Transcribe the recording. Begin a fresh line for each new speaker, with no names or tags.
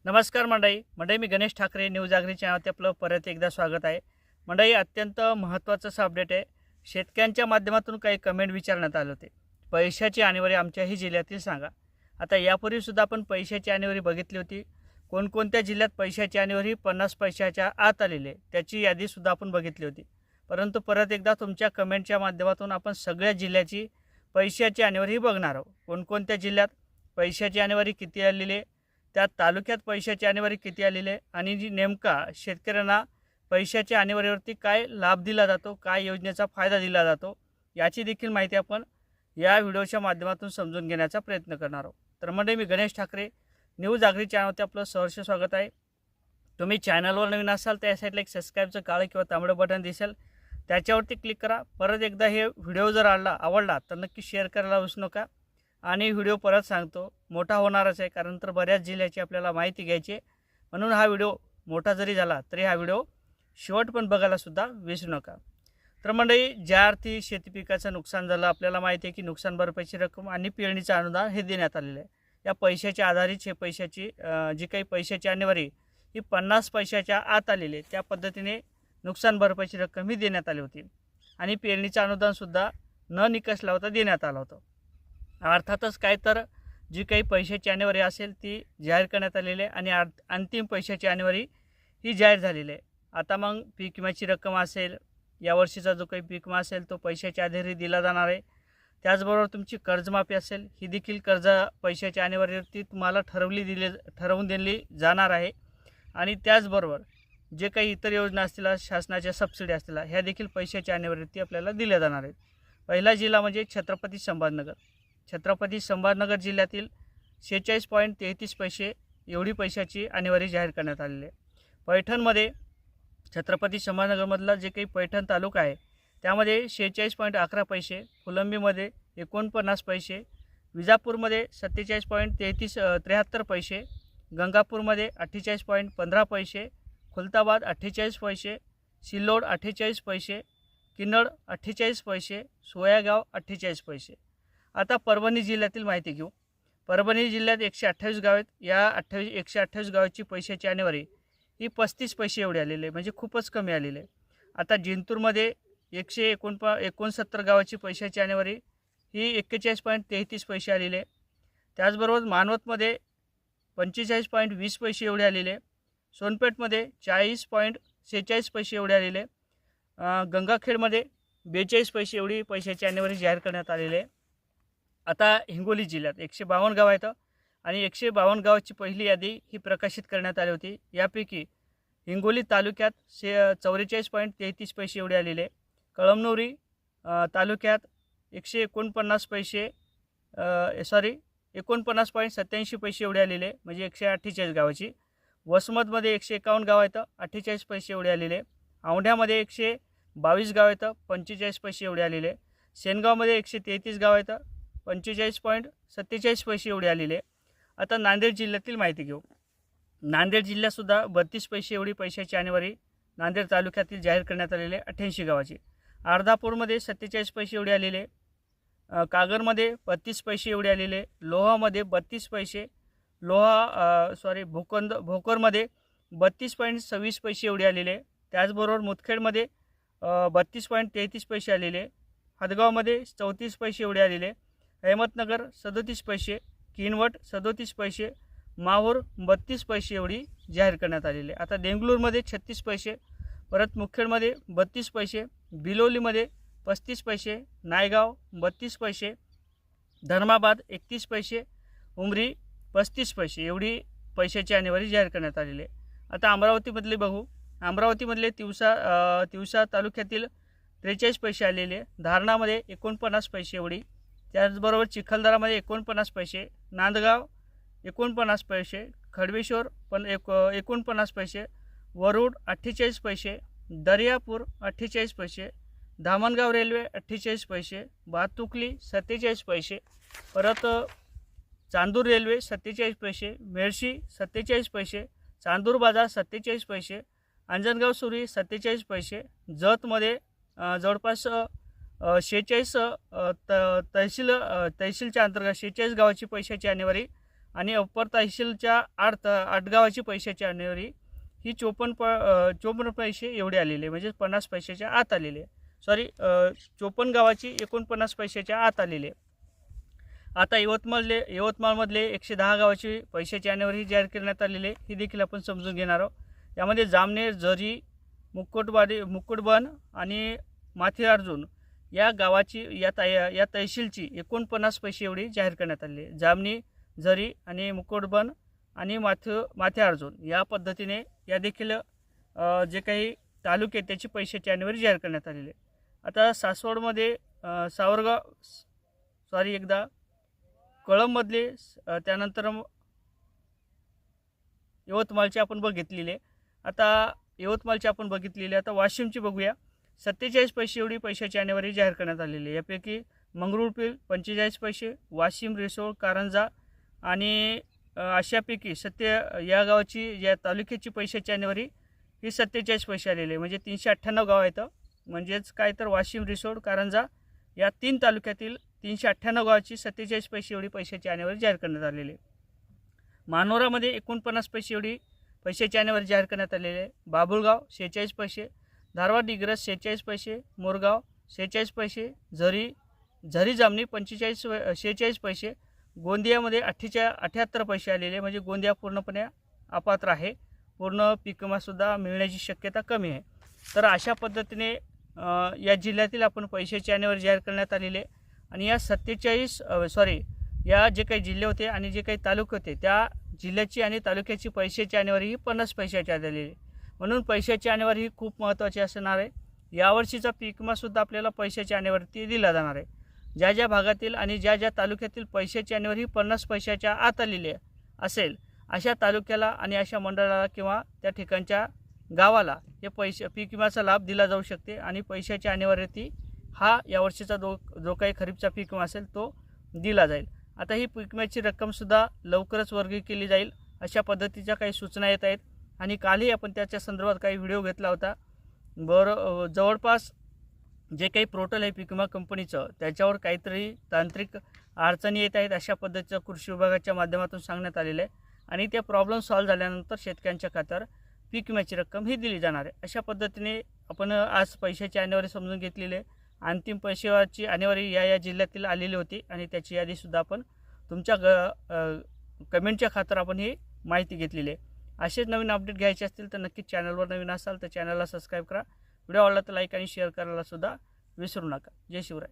नमस्कार मंडळी मी गणेश ठाकरे न्यूज आगरी चॅनलवरती आपलं परत एकदा स्वागत आहे। मंडळी अत्यंत महत्त्वाचं असं अपडेट आहे। शेतकऱ्यांच्या माध्यमातून काही कमेंट विचारण्यात आले होते, पैशाची आणीबाणी आमच्याही जिल्ह्यातील सांगा। आता यापूर्वी सुद्धा आपण पैशाची आणीबाणी बघितली होती। कोणकोणत्या जिल्ह्यात पैशाची आणीबाणी 50 पैशाच्या आत आलेली आहे त्याची यादी सुद्धा आपण बघितली होती। परंतु परत एकदा तुमच्या कमेंटच्या माध्यमातून आपण सगळ्या जिल्ह्याची पैशाची आणीबाणी बघणार आहोत। कोणकोणत्या जिल्ह्यात पैशाची आणीबाणी किती आलेली आहे, त्या तालुक्यात पैशाची आणीबाणी किती आलेली आहे आणि जी नेमका शेतकऱ्यांना पैशाच्या आणीबाणीवरती काय लाभ दिला जातो, काय योजनेचा फायदा दिला जातो, याची देखील माहिती आपण या व्हिडिओच्या माध्यमातून समजून घेण्याचा प्रयत्न करणार आहोत। तर मंडळी मी गणेश ठाकरे न्यूज आगरी चॅनलवरती आपलं सहर्ष स्वागत आहे। तुम्ही चॅनलवर नवीन असाल तर या साईडला एक सबस्क्राईबचं काळं किंवा तांबडं बटन दिसेल, त्याच्यावरती क्लिक करा। परत एकदा हे व्हिडिओ जर आवडला तर नक्की शेअर करायला विसरू नका। आणि व्हिडिओ परत सांगतो मोठा होणारच आहे, कारण तर बऱ्याच जिल्ह्याची आपल्याला माहिती घ्यायची आहे, म्हणून हा व्हिडिओ मोठा जरी झाला तरी हा व्हिडिओ शेवट पण बघायला सुद्धा विसरू नका। तर मंडळी, ज्या अर्थी शेती पिकाचं नुकसान झालं आपल्याला माहिती आहे की नुकसान भरपाईची रक्कम आणि पेरणीचं अनुदान हे देण्यात आलेलं आहे। या पैशाच्या आधारित हे पैशाची जी काही पैशाची आणीबाणी ही 50 पैशाच्या आत आलेली आहे, त्या पद्धतीने नुकसान भरपाईची रक्कम ही देण्यात आली होती आणि पेरणीचं अनुदान सुद्धा न निकष लावता देण्यात आलं होतं। अर्थातच काय तर जी काही पैशाची आणीबाणी असेल ती जाहीर करण्यात आलेली आहे आणि अंतिम पैशाची आणीबाणी ही जाहीर झालेली आहे। आता मग पीक विम्याची रक्कम असेल, यावर्षीचा जो काही पीक विमा असेल तो पैशाच्या आधारे दिला जाणार आहे। त्याचबरोबर तुमची कर्जमाफी असेल ही देखील कर्ज पैशाच्या आणीबाणीवरती तुम्हाला ठरवून दिली जाणार आहे। आणि त्याचबरोबर जे काही इतर योजना असतील, शासनाच्या सबसिडी असतील, ह्या देखील पैशाच्या आणीबाणीवरती आपल्याला दिल्या जाणार आहेत। पहिला जिल्हा म्हणजे छत्रपती संभाजीनगर। छत्रपती संभाजीनगर जिल्ह्यातील 46.33 पैसे एवढी पैशाची आणीबाणी जाहीर करण्यात आलेली आहे। पैठणमध्ये छत्रपती संभाजीनगरमधला जे काही पैठण तालुका आहे त्यामध्ये 46.11 पैसे, फुलंबीमध्ये 49 पैसे, विजापूरमध्ये 47.73 पैसे, गंगापूरमध्ये 48.15 पैसे, खुलताबाद 48 पैसे, सिल्लोड 48 पैसे, किन्नड 48 पैसे, सोयागाव 48 पैसे। आता परभणी जिल्ह्यातील माहिती घेऊ। परभणी जिल्ह्यात 128 गाव आहेत। या 128 गावाची पैशाची आणीबाणी ही 35 पैसे एवढी आलेली आहे, म्हणजे खूपच कमी आलेली आहे। आता जिंतूरमध्ये 169 गावाची पैशाची आणीबाणी ही 41.33 पैसे आलेली आहे। त्याचबरोबर मानवतमध्ये 45.20 पैसे एवढे आलेले आहे। सोनपेठमध्ये 40.46 पैसे एवढे आलेले आहे। गंगाखेडमध्ये 42 पैसे एवढी पैशाची आणीबाणी जाहीर करण्यात आलेली आहे। आता हिंगोली जिल्ह्यात 152 गाव आहेत आणि 152 गावाची पहिली यादी ही प्रकाशित करण्यात आली होती। यापैकी हिंगोली तालुक्यात 44.33 पैसे एवढे आलेले आहे। कळमनुरी तालुक्यात 149 पैसे 49.87 पैसे एवढे आलेले, म्हणजे 148 गावाची। वसमतमध्ये 151 गाव आहेत, 48 पैसे एवढे आलेले। औंढ्यामध्ये 122 गाव आहेत, 45 पैसे एवढे आलेले। सेनगावमध्ये 133 गाव आहेत, 45.47 पैसे एवढे आलेले। आता नांदेड जिल्ह्यातील माहिती घेऊ। नांदेड जिल्ह्यातसुद्धा 32 पैसे एवढी पैशाची आणीबाणी नांदेड तालुक्यातील जाहीर करण्यात आलेले 88 गावाची। अर्धापूरमध्ये 47 पैसे एवढे आलेले, कागरमध्ये 32 पैसे एवढे आलेले, लोहामध्ये 32 पैसे, भोकरमध्ये 32.26 पैसे एवढे आलेले। त्याचबरोबर मुदखेडमध्ये 32.33 पैसे आलेले, हदगावमध्ये 34 पैसे एवढे आलेले, अहमदनगर 37 पैसे, किनवट 37 पैसे, माहूर 32 पैसे एवढी जाहीर करण्यात आलेले। आता देंगलूरमध्ये 36 पैसे, परत मुखेडमध्ये 32 पैसे, बिलोलीमध्ये 35 पैसे, नायगाव 32 पैसे, धर्माबाद 31 पैसे, उमरी 35 पैसे एवढी पैशाची आणीबाणी जाहीर करण्यात आलेली आहे। आता अमरावतीमधले बघू। अमरावतीमधले तिवसा तालुक्यातील 43 पैसे आलेले, धारणामध्ये 49 पैसे एवढी, त्याचबरोबर चिखलदरामध्ये 49 पैसे, नांदगाव 49 पैसे, खडवेश्वर 49 पैसे, वरुड 48 पैसे, दर्यापूर 48 पैसे, धामणगाव रेल्वे 48 पैसे, भातुकली 47 पैसे, परत चांदूर रेल्वे 47 पैसे, मेळशी 47 पैसे, चांदूर बाजार 47 पैसे, अंजनगाव सुरी 47 पैसे, जतमध्ये जवळपास 46 तहसीलच्या अंतर्गत 46 गावाची पैशाची आणीबाणी आणि अप्पर तहसीलच्या आठ गावाची पैशाची आकडेवारी ही 54 पैसे एवढी आलेली आहे, म्हणजे 50 पैशाच्या आत आलेली आहे. 54 गावाची 49 पैशाच्या आत आलेली आहे. आता यवतमाळमधले 110 गावाची पैशाची आकडेवारी जाहीर करण्यात आलेली आहे, ही देखील आपण समजून घेणार आहोत. यामध्ये जामनेर, झरी, मुकुटबन आणि माथेरार्जुन या गावाची या तहसीलची 49 पैसे एवढी जाहीर करण्यात आलेली आहे. जामनी, झरी आणि मुकुटबन आणि माथेरार्जुन या पद्धतीने या देखील जे काही तालुके त्याची पैशाची आकडेवारी जाहीर करण्यात आलेली आहे. आता सासवडमध्ये कळंबमधले, त्यानंतर यवतमाळचे आपण बघितलेले. आता वाशिमची बघूया. 47 पैसे एवढी पैशाची आकडेवारी जाहीर करण्यात आलेली आहे. यापैकी मंगरुळपीर 45 पैसे, वाशिम, रिसोड, कारंजा आणि अशापैकी या गावाची या तालुक्याची पैशाची आकडेवारी ही 47 पैसे आलेली आहे. म्हणजे 398 गाव आहेत. म्हणजेच काय तर वाशिम, रिसोड, कारंजा या 3 तालुक्यातील 398 गावाची 47 पैसे एवढी पैशाची आकडेवारी जाहीर करण्यात आलेली आहे. मानोरामध्ये 49 पैसे एवढी पैशाची आकडेवारी जाहीर करण्यात आलेली आहे. बाबुळगाव 46 पैसे, धारवाड दिग्रस 46 पैसे, मोरगाव 46 पैसे, झरी जामनी 46 पैसे, गोंदियामध्ये 78 पैसे आलेले, म्हणजे गोंदिया पूर्णपणे अपात्र आहे. पूर्ण पीक विमासुद्धा मिळण्याची शक्यता कमी आहे. तर अशा पद्धतीने या जिल्ह्यातील आपण पैशाची आकडेवारी जाहीर करण्यात आलेली आहे. आणि या जे काही जिल्हे होते आणि जे काही तालुके होते त्या जिल्ह्याची आणि तालुक्याची पैशाची आकडेवारी ही 50 पैशाची आलेली आहे. म्हणून पैशाची आकडेवारी ही खूप महत्त्वाची असणार आहे. यावर्षीचा पीक विमासुद्धा आपल्याला पैशाची आकडेवारी दिला जाणार आहे. ज्या भागातील आणि ज्या तालुक्यातील पैशाची आकडेवारी ही 50 पैशाच्या आत आलेली असेल अशा तालुक्याला आणि अशा मंडळाला किंवा त्या ठिकाणच्या गावाला हे पीक विम्याचा लाभ दिला जाऊ शकते. आणि पैशाची आकडेवारी हा यावर्षीचा जो काही खरीपचा पीक विमा असेल तो दिला जाईल. आता ही पीक विम्याची रक्कमसुद्धा लवकरच वर्ग केली जाईल अशा पद्धतीच्या काही सूचना येत आहेत. आणि कालही आपण त्याच्या संदर्भात काही व्हिडिओ घेतला होता. जवळपास जे काही पोर्टल आहे पीक विमा कंपनीचं त्याच्यावर काहीतरी तांत्रिक अडचणी येत आहेत अशा पद्धतीचं कृषी विभागाच्या माध्यमातून सांगण्यात आलेलं आहे. आणि त्या प्रॉब्लेम सॉल्व्ह झाल्यानंतर शेतकऱ्यांच्या खात्यावर पीक विम्याची रक्कम ही दिली जाणार आहे. अशा पद्धतीने आपण आज पैशाची आकडेवारी समजून घेतलेली आहे. अंतिम पैशाची आकडेवारी या जिल्ह्यातील आलेली होती आणि त्याची यादीसुद्धा आपण तुमच्या कमेंटच्या खातर आपण ही माहिती घेतलेली आहे. असेच नवीन अपडेट घ्यायचे असतील तर नक्कीच चॅनलवर नवीन असाल तर चॅनलला सबस्क्राईब करा. व्हिडिओ आवडला तर लाईक आणि शेअर करायला सुद्धा विसरू नका. जय शिवराय.